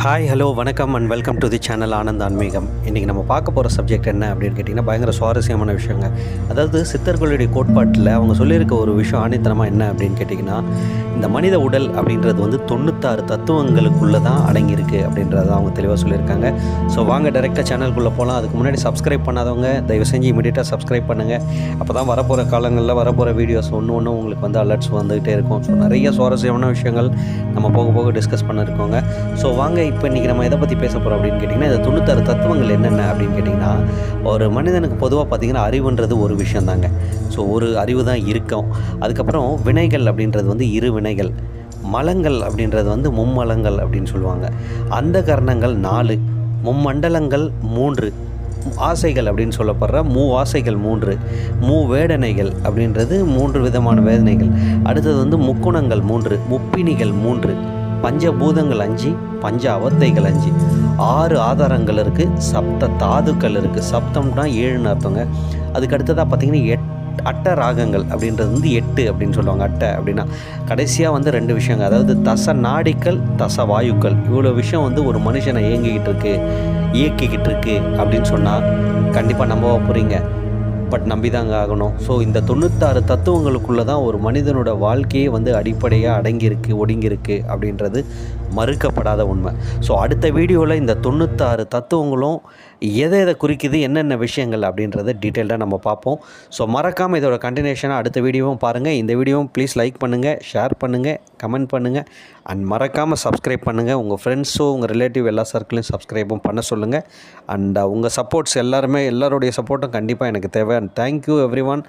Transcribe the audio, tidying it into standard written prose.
Hi hello வணக்கம் and welcome to the channel Anand ஆன்மீகம். இன்றைக்கி நம்ம பார்க்க போகிற சப்ஜெக்ட் என்ன அப்படின்னு கேட்டிங்கன்னா பயங்கர சுவாரஸ்யமான விஷயங்க. அதாவது சித்தர்களுடைய கோட்பாட்டில் அவங்க சொல்லியிருக்க ஒரு விஷயம் ஆணித்தனமாக என்ன அப்படின்னு கேட்டிங்கன்னா, இந்த மனித உடல் அப்படின்றது வந்து 96 தத்துவங்களுக்குள்ளே தான் அடங்கியிருக்கு அப்படின்றத அவங்க தெளிவாக சொல்லியிருக்காங்க. ஸோ வாங்க டைரெக்டாக சேனலுக்குள்ளே போகலாம். அதுக்கு முன்னாடி சப்ஸ்கிரைப் பண்ணாதவங்க தயவு செஞ்சு இமீடியட்டாக சப்ஸ்கிரைப் பண்ணுங்கள். அப்போ தான் வரப்போகிற காலங்களில் வரப்போகிற வீடியோஸ் ஒன்று ஒன்று உங்களுக்கு வந்து அலர்ட்ஸ் வந்துகிட்டே இருக்கும். ஸோ நிறைய சுவாரஸ்யமான விஷயங்கள் நம்ம போக போக டிஸ்கஸ் பண்ணியிருக்கோங்க. ஸோ வாங்க இப்போ இன்றைக்கி நம்ம எதை பற்றி பேச போகிறோம் அப்படின்னு கேட்டிங்கன்னா, இந்த 96 தத்துவங்கள் என்னென்ன அப்படின்னு கேட்டிங்கன்னா, ஒரு மனிதனுக்கு பொதுவாக பார்த்திங்கன்னா அறிவுன்றது ஒரு விஷயம் தாங்க. ஸோ ஒரு அறிவு தான் இருக்கும். அதுக்கப்புறம் வினைகள் அப்படின்றது வந்து இரு வினைகள், மலங்கள் அப்படின்றது வந்து மும்மலங்கள் அப்படின்னு சொல்லுவாங்க. அந்த கரணங்கள் 4, மும்மண்டலங்கள் 3, ஆசைகள் அப்படின்னு சொல்லப்படுற ஆசைகள் 3, வேதனைகள் அப்படின்றது 3 விதமான வேதனைகள். அடுத்தது வந்து முக்குணங்கள் 3, முப்பிணிகள் 3, பஞ்சபூதங்கள் 5, பஞ்ச அவத்தைகள் 5, 6 ஆதாரங்கள் இருக்குது, சப்த தாதுக்கள் இருக்குது. சப்தம்னா 7ன்னு அர்த்தங்க. அதுக்கு அடுத்ததாக பார்த்திங்கன்னா அட்ட ராகங்கள் அப்படின்றது வந்து 8 அப்படின்னு சொல்லுவாங்க. அட்டை அப்படின்னா கடைசியாக வந்து 2 விஷயங்கள், அதாவது தச நாடிகள், தச வாயுக்கள். இவ்வளோ விஷயம் வந்து ஒரு மனுஷனை இயக்கிக்கிட்டு இருக்கு அப்படின்னு சொன்னால் கண்டிப்பாக நம்பவா போகிறீங்க? பட் நம்பி தாங்க ஆகணும். ஸோ இந்த 96 தத்துவங்களுக்குள்ளே தான் ஒரு மனிதனோட வாழ்க்கையே வந்து அடிப்படையாக அடங்கியிருக்கு, ஒடுங்கியிருக்கு அப்படின்றது மறுக்கப்படாத உண்மை. ஸோ அடுத்த வீடியோவில் இந்த 96 தத்துவங்களும் எதை குறிக்குது, என்னென்ன விஷயங்கள் அப்படின்றத டீட்டெயில்டாக நம்ம பார்ப்போம். ஸோ மறக்காமல் இதோட கண்டினியூஷனாக அடுத்த வீடியோவும் பாருங்கள். இந்த வீடியோவும் ப்ளீஸ் லைக் பண்ணுங்கள், ஷேர் பண்ணுங்கள், கமெண்ட் பண்ணுங்கள் அண்ட் மறக்காமல் சப்ஸ்கிரைப் பண்ணுங்கள். உங்கள் ஃப்ரெண்ட்ஸோ உங்கள் ரிலேட்டிவ் எல்லா சர்க்கிளையும் சப்ஸ்கிரைபும் பண்ண சொல்லுங்கள். அண்ட் உங்கள் சப்போர்ட்ஸ் எல்லாருடைய சப்போர்ட்டும் கண்டிப்பாக எனக்கு தேவை. And thank you every one.